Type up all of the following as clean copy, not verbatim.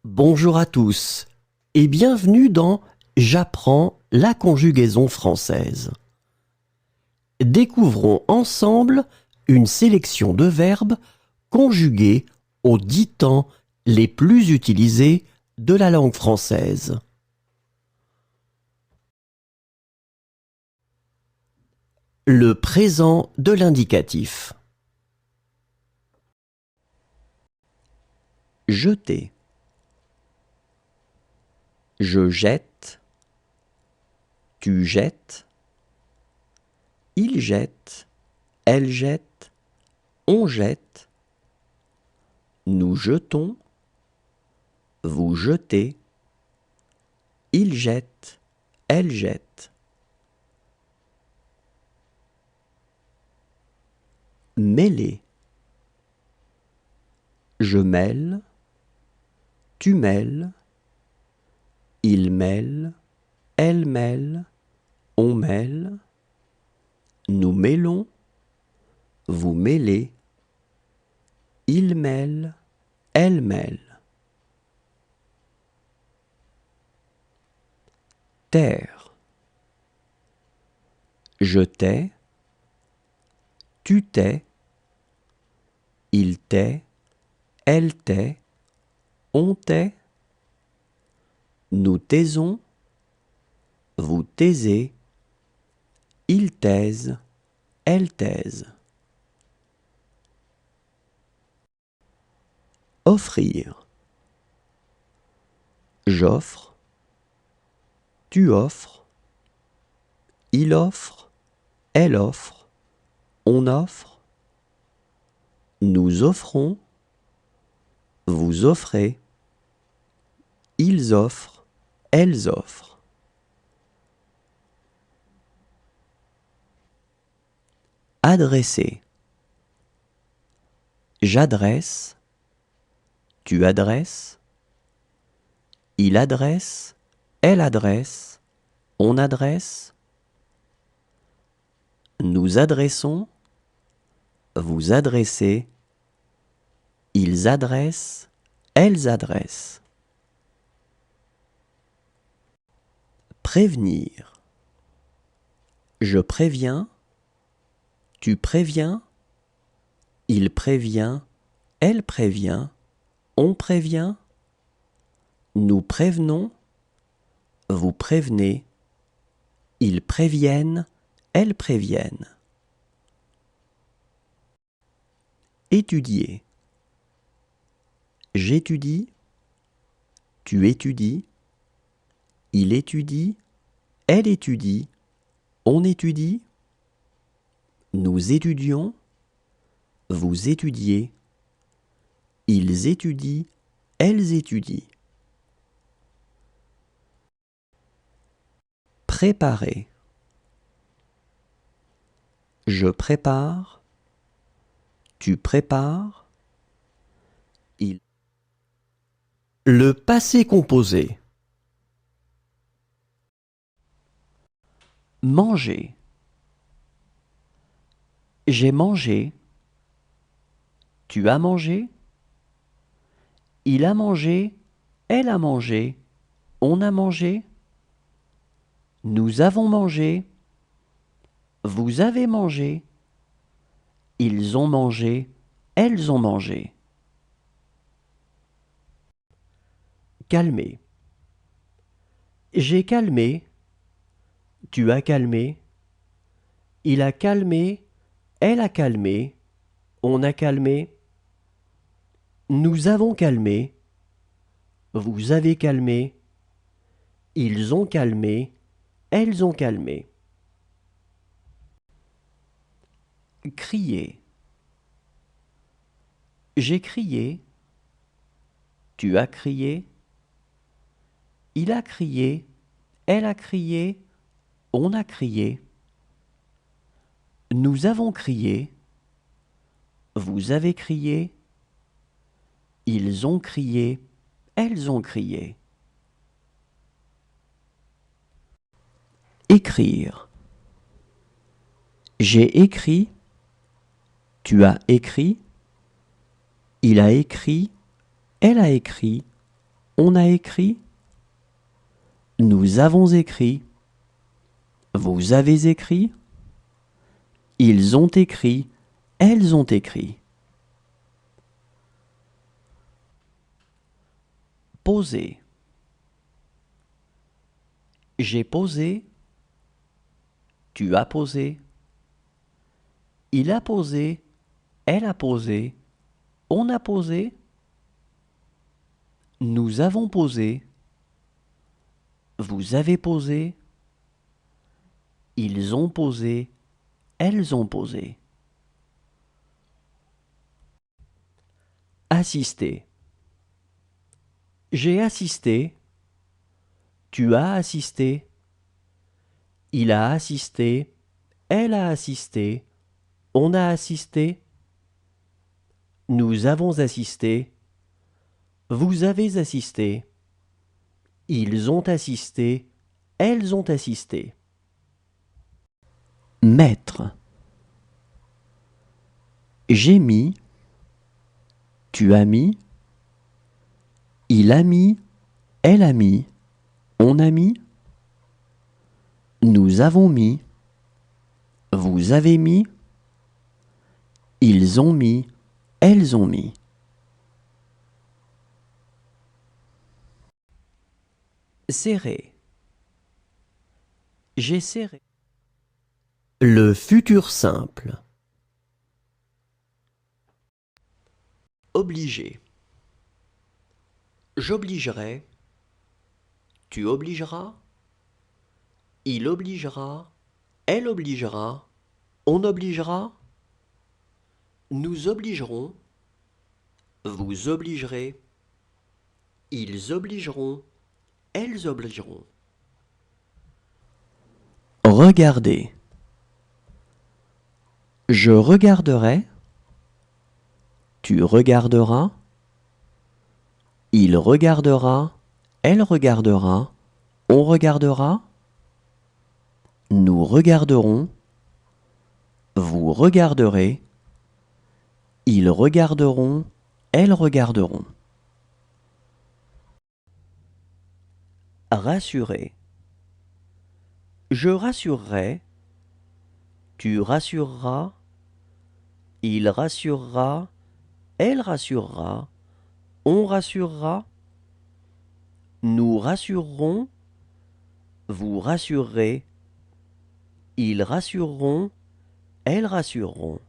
Bonjour à tous et bienvenue dans J'apprends la conjugaison française. Découvrons ensemble une sélection de verbes conjugués aux 10 temps les plus utilisés de la langue française. Le présent de l'indicatif. Jeter. Je jette. Tu jettes. Il jette. Elle jette. On jette. Nous jetons. Vous jetez. Il jette. Elle jette. Mêler. Je mêle. Tu mêles. Il mêle. Elle mêle. On mêle. Nous mêlons. Vous mêlez. Il mêle. Elle mêle. Taire. Je tais. Tu tais. Il tait. Elle tait. On tait. Nous taisons. Vous taisez. Il taise. Elle taise. Offrir. J'offre. Tu offres. Il offre. Elle offre. On offre. Nous offrons. Vous offrez. Ils offrent. Elles offrent. Adresser. J'adresse. Tu adresses. Il adresse. Elle adresse. On adresse. Nous adressons. Vous adressez. Ils adressent. Elles adressent. Prévenir. Je préviens. Tu préviens. Il prévient. Elle prévient. On prévient. Nous prévenons. Vous prévenez. Ils préviennent. Elles préviennent. Étudier. J'étudie. Tu étudies. Il étudie. Elle étudie. On étudie. Nous étudions. Vous étudiez. Ils étudient. Elles étudient. Préparer. Je prépare. Tu prépares. Il. Le passé composé. Manger. J'ai mangé. Tu as mangé. Il a mangé. Elle a mangé. On a mangé. Nous avons mangé. Vous avez mangé. Ils ont mangé. Elles ont mangé. Calmer. J'ai calmé. Tu as calmé. Il a calmé. Elle a calmé. On a calmé. Nous avons calmé. Vous avez calmé. Ils ont calmé. Elles ont calmé. Crier. J'ai crié. Tu as crié. Il a crié. Elle a crié. On a crié. Nous avons crié. Vous avez crié. Ils ont crié. Elles ont crié. Écrire. J'ai écrit. Tu as écrit. Il a écrit. Elle a écrit. On a écrit. Nous avons écrit. Vous avez écrit. Ils ont écrit. Elles ont écrit. Poser. J'ai posé. Tu as posé. Il a posé. Elle a posé. On a posé. Nous avons posé. Vous avez posé. Ils ont posé. Elles ont posé. Assister. J'ai assisté. Tu as assisté. Il a assisté. Elle a assisté. On a assisté. Nous avons assisté. Vous avez assisté. Ils ont assisté. Elles ont assisté. Mettre. J'ai mis. Tu as mis. Il a mis. Elle a mis. On a mis. Nous avons mis. Vous avez mis. Ils ont mis. Elles ont mis. Serrer. J'ai serré. Le futur simple. Obliger. J'obligerai. Tu obligeras. Il obligera. Elle obligera. On obligera. Nous obligerons. Vous obligerez. Ils obligeront. Elles obligeront. Regardez. Je regarderai. Tu regarderas. Il regardera. Elle regardera. On regardera. Nous regarderons. Vous regarderez. Ils regarderont. Elles regarderont. Rassurer. Je rassurerai. Tu rassureras. Il rassurera. Elle rassurera. On rassurera. Nous rassurerons. Vous rassurerez. Ils rassureront. Elles rassureront.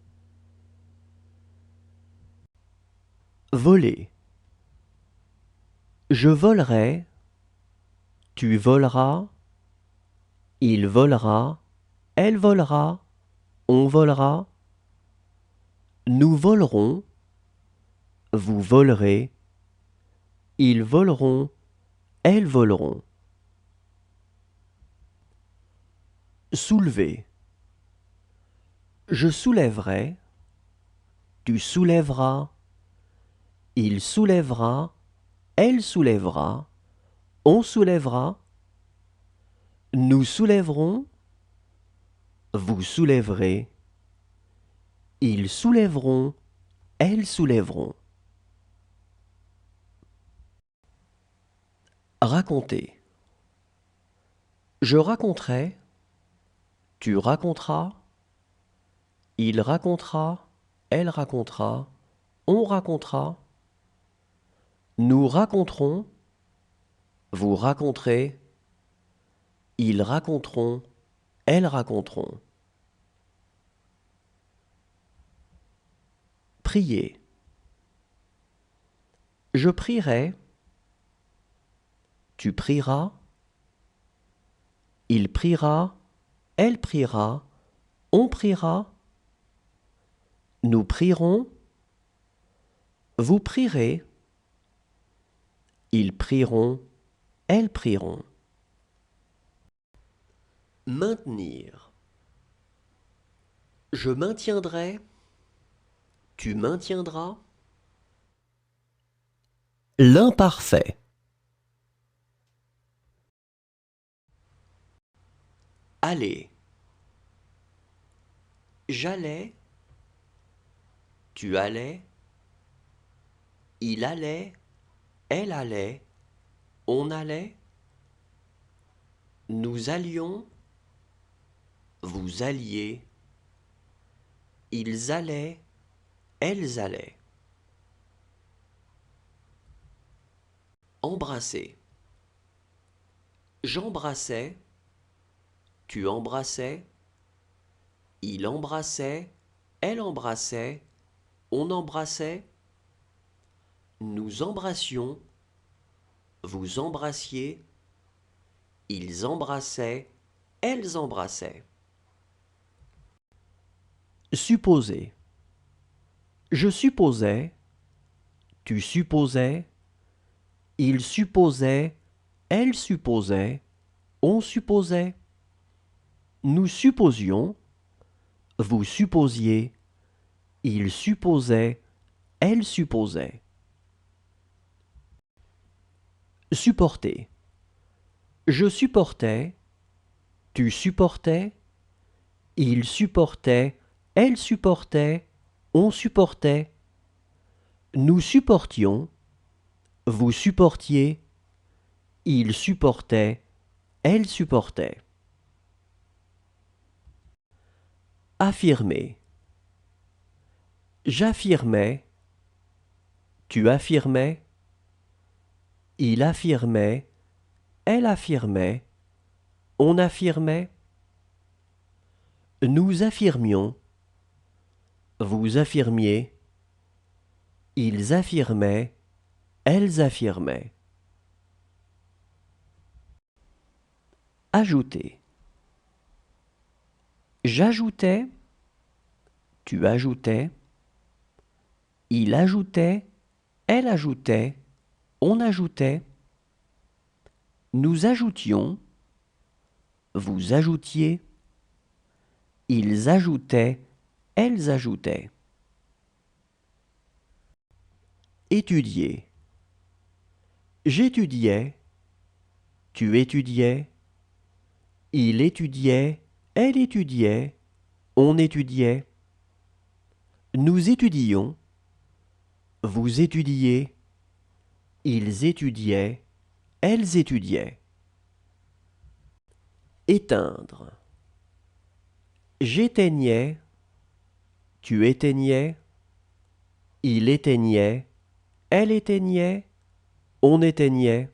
Voler. Je volerai. Tu voleras. Il volera. Elle volera. On volera. Nous volerons. Vous volerez. Ils voleront. Elles voleront. Soulever. Je soulèverai. Tu soulèveras. Il soulèvera. Elle soulèvera. On soulèvera. Nous soulèverons. Vous soulèverez. Ils soulèveront. Elles soulèveront. Raconter. Je raconterai. Tu raconteras. Il racontera. Elle racontera. On racontera. Nous raconterons. Vous raconterez. Ils raconteront. Elles raconteront. Prier. Je prierai. Tu prieras. Il priera. Elle priera. On priera. Nous prierons. Vous prierez. Ils prieront. Elles prieront. Maintenir. Je maintiendrai. Tu maintiendras. L'imparfait. Aller. J'allais. Tu allais. Il allait. Elle allait. on allait, nous allions, vous alliez, ils allaient, elles allaient. Embrasser. J'embrassais, tu embrassais, il embrassait, elle embrassait, on embrassait, nous embrassions, vous embrassiez, ils embrassaient, elles embrassaient. Supposer. Je supposais, tu supposais, il supposait, elle supposait, on supposait, nous supposions, vous supposiez, il supposait, elle supposait. Supporter. Je supportais, tu supportais, il supportait, elle supportait, on supportait, nous supportions, vous supportiez, il supportait, elle supportait. Affirmer. J'affirmais, tu affirmais, il affirmait, elle affirmait, on affirmait, nous affirmions, vous affirmiez, ils affirmaient, elles affirmaient. Ajouter. J'ajoutais, tu ajoutais, il ajoutait, elle ajoutait, on ajoutait, nous ajoutions, vous ajoutiez, ils ajoutaient, elles ajoutaient. Étudier. J'étudiais, tu étudiais, il étudiait, elle étudiait, on étudiait, nous étudions, vous étudiez, ils étudiaient, elles étudiaient. Éteindre. J'éteignais, tu éteignais, il éteignait, elle éteignait, on éteignait,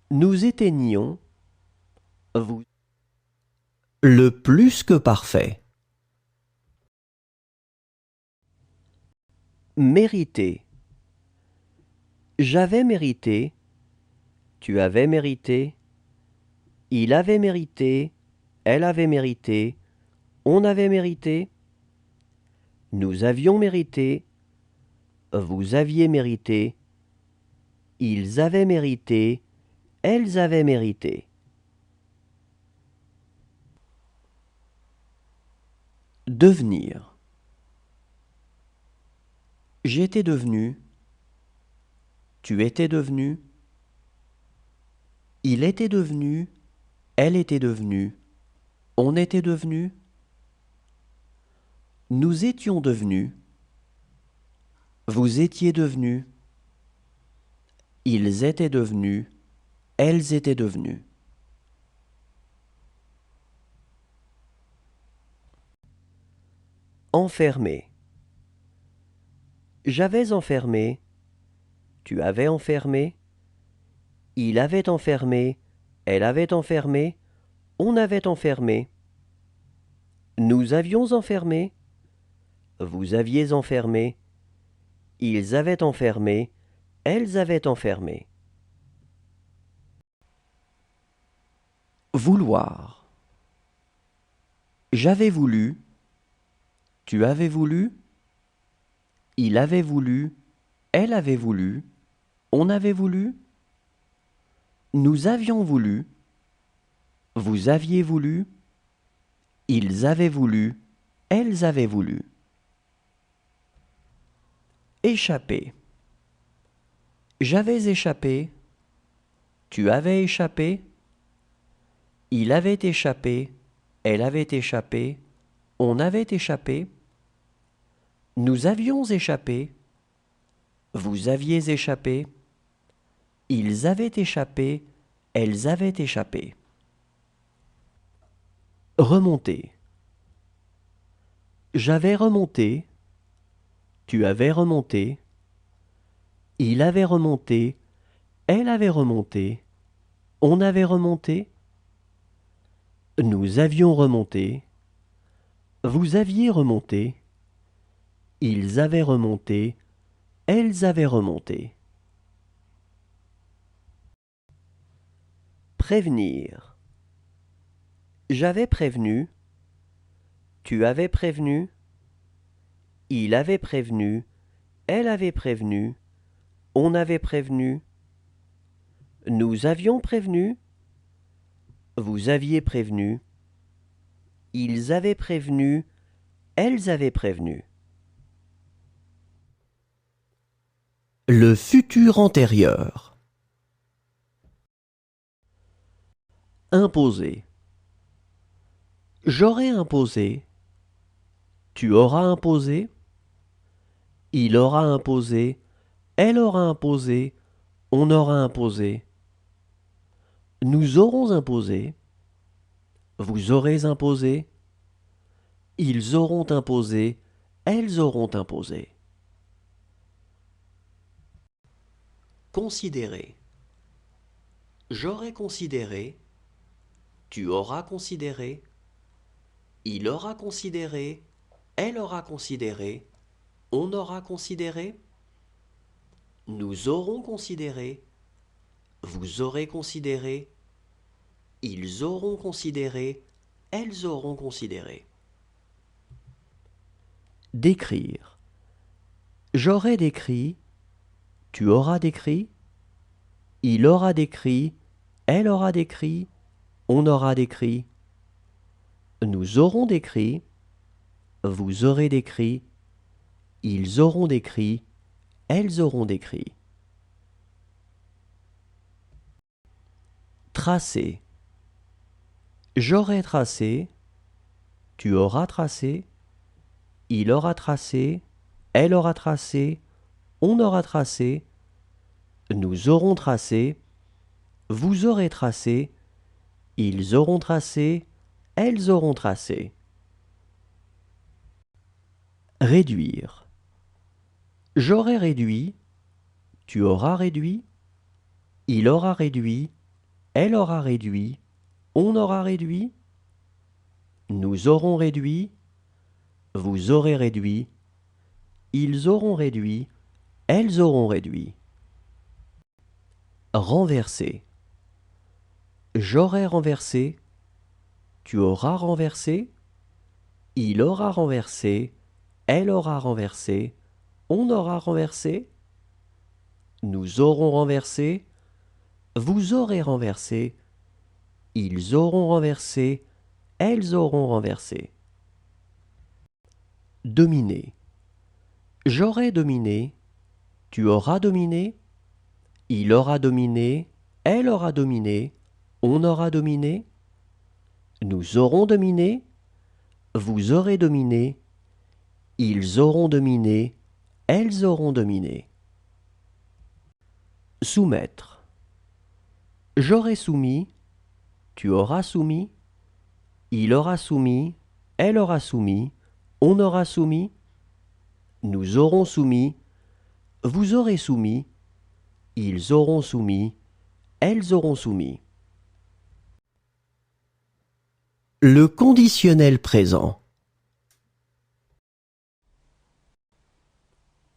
nous éteignions, vous. Le plus que parfait. Mériter. J'avais mérité, tu avais mérité, il avait mérité, elle avait mérité, on avait mérité, nous avions mérité, vous aviez mérité, ils avaient mérité, elles avaient mérité. Devenir. J'étais devenu, tu étais devenu, il était devenu, elle était devenue, on était devenu, nous étions devenus, vous étiez devenus, ils étaient devenus, elles étaient devenues. Enfermé. J'avais enfermé, tu avais enfermé, il avait enfermé, elle avait enfermé, on avait enfermé, nous avions enfermé, vous aviez enfermé, ils avaient enfermé, elles avaient enfermé. Vouloir. J'avais voulu, tu avais voulu, il avait voulu, elle avait voulu, on avait voulu, nous avions voulu, vous aviez voulu, ils avaient voulu, elles avaient voulu. Échapper. J'avais échappé, tu avais échappé, il avait échappé, elle avait échappé, on avait échappé, nous avions échappé, vous aviez échappé, Ils avaient échappé, elles avaient échappé. Remonter. J'avais remonté, tu avais remonté, il avait remonté, elle avait remonté, on avait remonté, nous avions remonté, vous aviez remonté, ils avaient remonté, elles avaient remonté. Prévenir. J'avais prévenu, tu avais prévenu, il avait prévenu, elle avait prévenu, on avait prévenu, nous avions prévenu, vous aviez prévenu, ils avaient prévenu, elles avaient prévenu. Le futur antérieur. Imposer. J'aurais imposé, tu auras imposé, il aura imposé, elle aura imposé, on aura imposé, nous aurons imposé, vous aurez imposé, ils auront imposé, elles auront imposé. Considérer. J'aurais considéré, tu auras considéré, il aura considéré, elle aura considéré, on aura considéré, nous aurons considéré, vous aurez considéré, ils auront considéré, elles auront considéré. Décrire. J'aurai décrit, tu auras décrit, il aura décrit, elle aura décrit, on aura décrit, nous aurons décrit, vous aurez décrit, ils auront décrit, elles auront décrit. Tracer. J'aurai tracé, tu auras tracé, il aura tracé, elle aura tracé, on aura tracé, nous aurons tracé, vous aurez tracé, ils auront tracé, elles auront tracé. Réduire. J'aurai réduit, tu auras réduit, il aura réduit, elle aura réduit, on aura réduit, nous aurons réduit, vous aurez réduit, ils auront réduit, elles auront réduit. Renverser. J'aurai renversé, tu auras renversé, il aura renversé, elle aura renversé, on aura renversé, nous aurons renversé, vous aurez renversé, ils auront renversé, elles auront renversé. Dominer. J'aurai dominé, tu auras dominé, il aura dominé, elle aura dominé, on aura dominé, nous aurons dominé, vous aurez dominé, ils auront dominé, elles auront dominé. Soumettre. J'aurai soumis, tu auras soumis, il aura soumis, elle aura soumis, on aura soumis, nous aurons soumis, vous aurez soumis, ils auront soumis, elles auront soumis. Le conditionnel présent.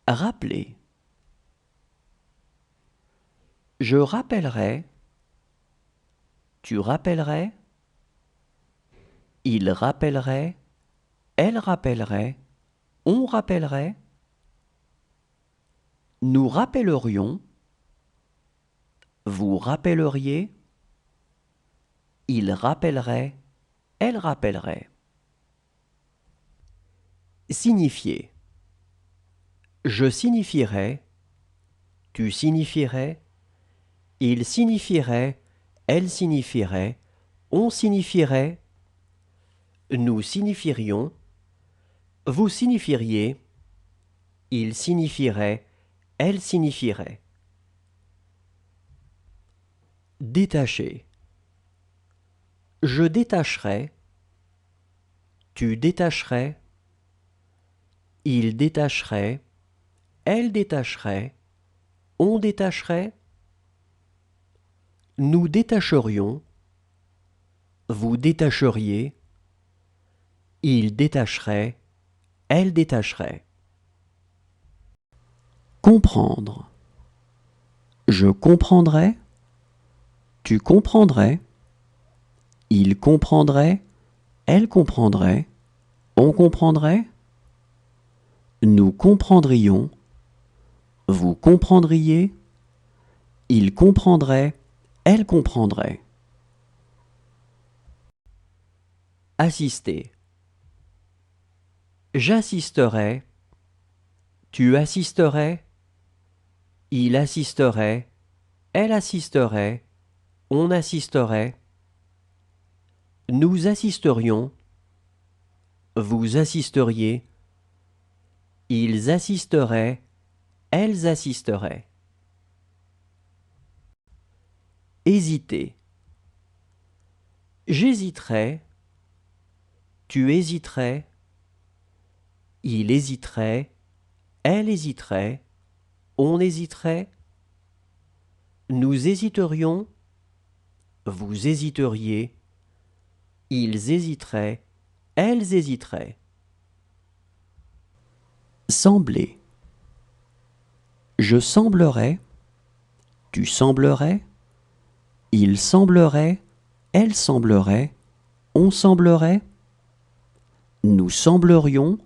Rappeler. Je rappellerai, tu rappellerais, il rappellerait, elle rappellerait, on rappellerait, nous rappellerions, vous rappelleriez, il rappellerait, elle rappellerait. Signifier. Je signifierais, tu signifierais, il signifierait, elle signifierait, on signifierait, nous signifierions, vous signifieriez, il signifierait, elle signifierait. Détacher. Je détacherai. Tu détacherais. Il détacherait. Elle détacherait. On détacherait. Nous détacherions. Vous détacheriez. Il détacherait. Elle détacherait. Comprendre. Je comprendrais. Tu comprendrais. Il comprendrait. Elle comprendrait. On comprendrait. Nous comprendrions. Vous comprendriez. Il comprendrait. Elle comprendrait. Assister. J'assisterai. Tu assisterais. Il assisterait. Elle assisterait. On assisterait. Nous assisterions. Vous assisteriez. Ils assisteraient. Elles assisteraient. Hésiter. J'hésiterais. Tu hésiterais. Il hésiterait. Elle hésiterait. On hésiterait. Nous hésiterions. Vous hésiteriez. Ils hésiteraient. Elles hésiteraient. Sembler. Je semblerais. Tu semblerais. Il semblerait. Elle semblerait. On semblerait. Nous semblerions.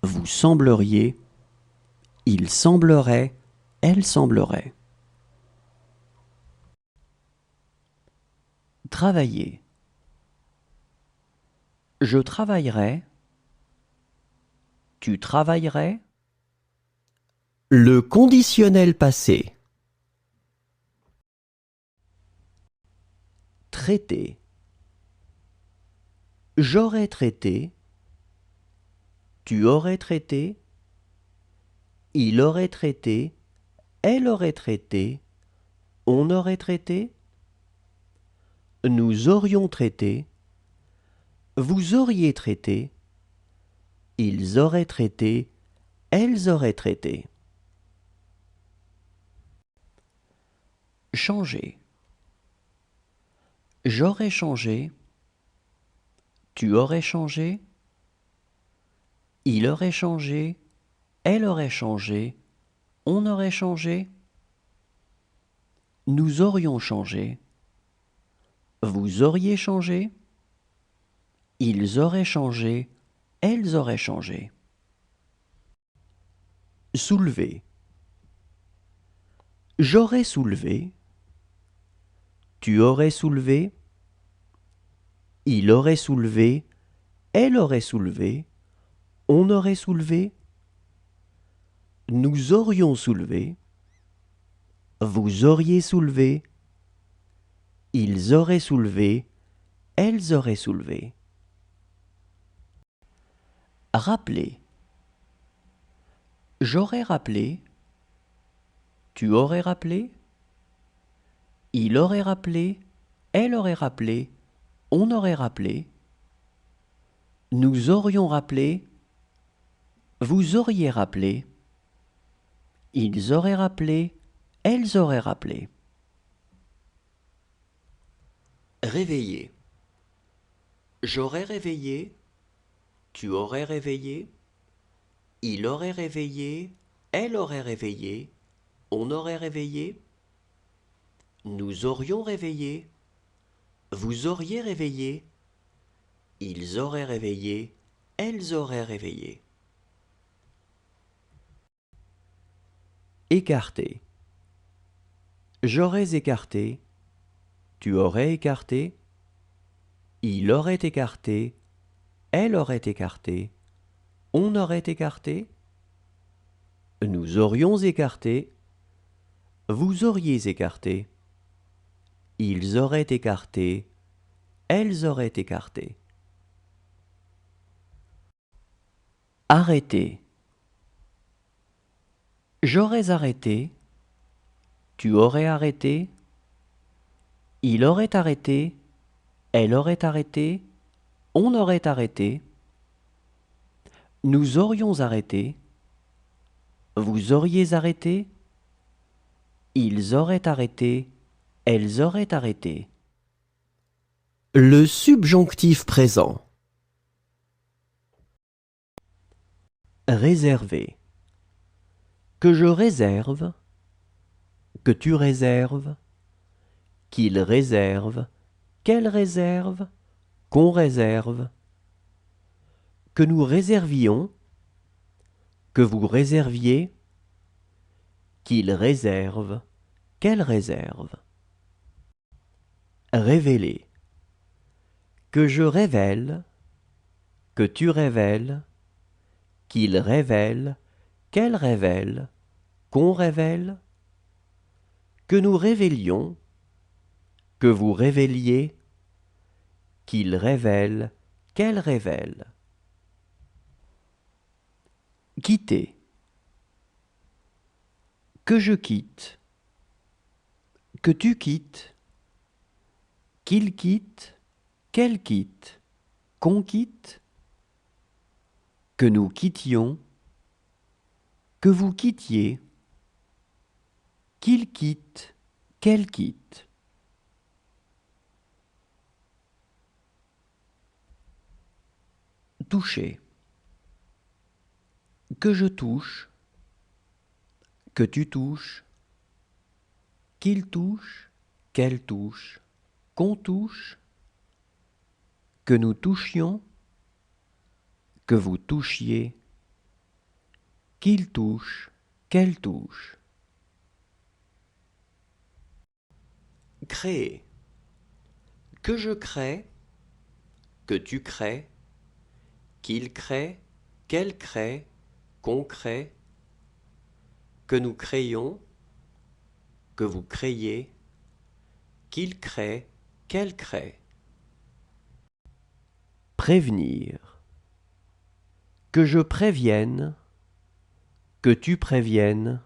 Vous sembleriez. Il semblerait. Elle semblerait. Travailler. Je travaillerais. Tu travaillerais. Le conditionnel passé. Traiter. J'aurais traité. Tu aurais traité. Il aurait traité. Elle aurait traité. On aurait traité. Nous aurions traité. Vous auriez traité. Ils auraient traité. Elles auraient traité. Changer. J'aurais changé. Tu aurais changé. Il aurait changé. Elle aurait changé. On aurait changé. Nous aurions changé. Vous auriez changé. Ils auraient changé. Elles auraient changé. Soulever. J'aurais soulevé. Tu aurais soulevé. Il aurait soulevé. Elle aurait soulevé. On aurait soulevé. Nous aurions soulevé. Vous auriez soulevé. Ils auraient soulevé. Elles auraient soulevé. Rappeler. J'aurais rappelé. Tu aurais rappelé. Il aurait rappelé. Elle aurait rappelé. On aurait rappelé. Nous aurions rappelé. Vous auriez rappelé. Ils auraient rappelé. Elles auraient rappelé. Réveiller. J'aurais réveillé. Tu aurais réveillé. Il aurait réveillé. Elle aurait réveillé. On aurait réveillé. Nous aurions réveillé. Vous auriez réveillé. Ils auraient réveillé. Elles auraient réveillé. Écarter. J'aurais écarté. Tu aurais écarté. Il aurait écarté. Elle aurait écarté. On aurait écarté. Nous aurions écarté. Vous auriez écarté. Ils auraient écarté. Elles auraient écarté. Arrêter. J'aurais arrêté. Tu aurais arrêté. il aurait arrêté, elle aurait arrêté, on aurait arrêté, nous aurions arrêté, vous auriez arrêté, ils auraient arrêté, elles auraient arrêté. Le subjonctif présent. Réserver. Que je réserve, que tu réserves, qu'il réserve, qu'elle réserve, qu'on réserve, que nous réservions, que vous réserviez, qu'il réserve, qu'elle réserve. Révéler. Que je révèle, que tu révèles, qu'il révèle, qu'elle révèle, qu'on révèle, que nous révélions, que vous révéliez, qu'il révèle, qu'elle révèle. Quitter. Que je quitte, que tu quittes, qu'il quitte, qu'elle quitte, qu'on quitte, que nous quittions, que vous quittiez, qu'il quitte, qu'elle quitte. Toucher. Que je touche, que tu touches, qu'il touche, qu'elle touche, qu'on touche, que nous touchions, que vous touchiez, qu'il touche, qu'elle touche. Créer. Que je crée, que tu crées, qu'il crée, qu'elle crée, qu'on crée, que nous créions, que vous créiez, qu'il crée, qu'elle crée. Prévenir. Que je prévienne, que tu préviennes,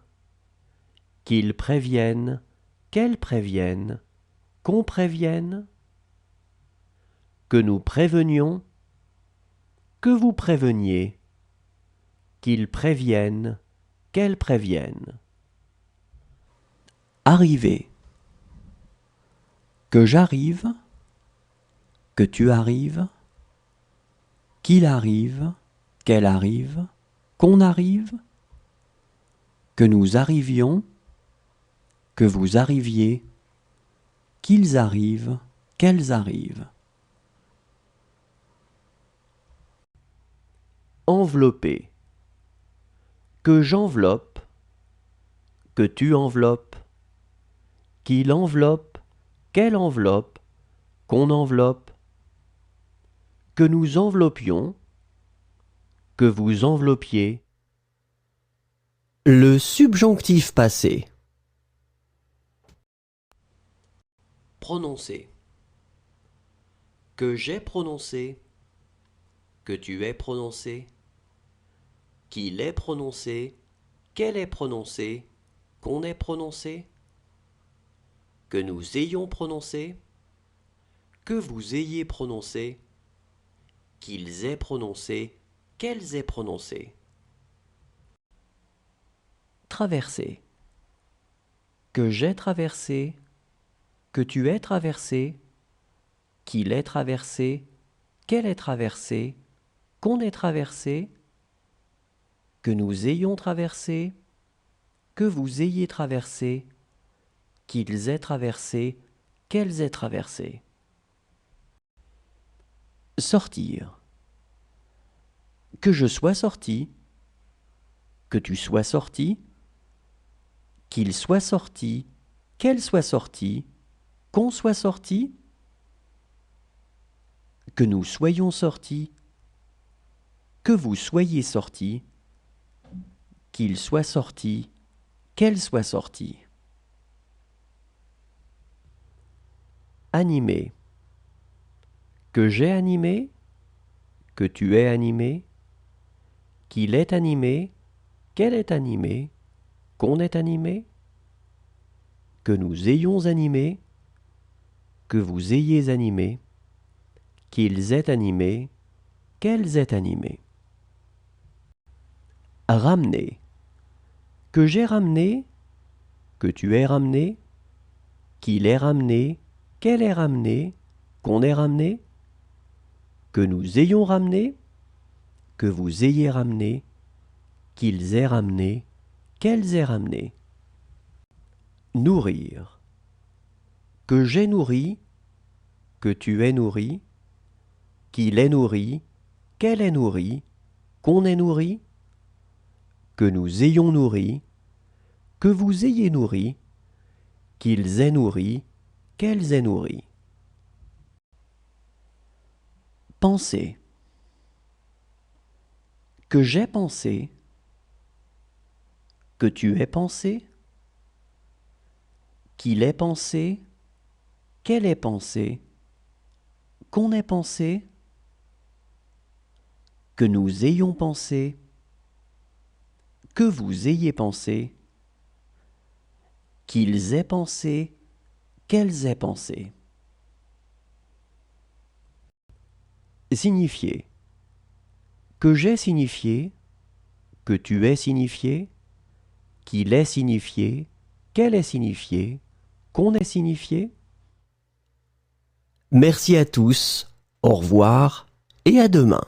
qu'il prévienne, qu'elle prévienne, qu'on prévienne, que nous prévenions, que vous préveniez, qu'ils préviennent, qu'elle prévienne. Arriver. Que j'arrive, que tu arrives, qu'il arrive, qu'elle arrive, qu'on arrive, que nous arrivions, que vous arriviez, qu'ils arrivent, qu'elles arrivent. Envelopper. Que j'enveloppe, que tu enveloppes, qu'il enveloppe, qu'elle enveloppe, qu'on enveloppe, que nous enveloppions, que vous enveloppiez. Le subjonctif passé. Prononcer. Que j'ai prononcé, que tu aies prononcé, qu'il ait prononcé, qu'elle ait prononcé, qu'on ait prononcé, que nous ayons prononcé, que vous ayez prononcé, qu'ils aient prononcé, qu'elles aient prononcé. Traverser. Que j'ai traversé, que tu aies traversé, qu'il ait traversé, qu'elle ait traversé, qu'on ait traversé, que nous ayons traversé, que vous ayez traversé, qu'ils aient traversé, qu'elles aient traversé. Sortir. Que je sois sorti, que tu sois sorti, qu'il soit sorti, qu'elle soit sortie, qu'on soit sorti, que nous soyons sortis, que vous soyez sortis, qu'il soit sorti, qu'elle soit sortie. Animer. Que j'ai animé, que tu aies animé, qu'il est animé, qu'elle est animée, qu'on est animé, que nous ayons animé, que vous ayez animé, qu'ils aient animé, qu'elles aient animé. Ramener. Que j'ai ramené, que tu aies ramené, qu'il ait ramené, qu'elle ait ramené, qu'on ait ramené, que nous ayons ramené, que vous ayez ramené, qu'ils aient ramené, qu'elles aient ramené. Nourrir. Que j'ai nourri, que tu aies nourri, qu'il ait nourri, qu'elle ait nourri, qu'on ait nourri, que nous ayons nourri, que vous ayez nourri, qu'ils aient nourri, qu'elles aient nourri. Penser. Que j'ai pensé, que tu aies pensé, qu'il ait pensé, qu'elle ait pensé, qu'on ait pensé, que nous ayons pensé, que vous ayez pensé, qu'ils aient pensé, qu'elles aient pensé. Signifier. Que j'ai signifié, que tu aies signifié, qu'il ait signifié, qu'elle ait signifié, qu'on ait signifié. Merci à tous, au revoir et à demain.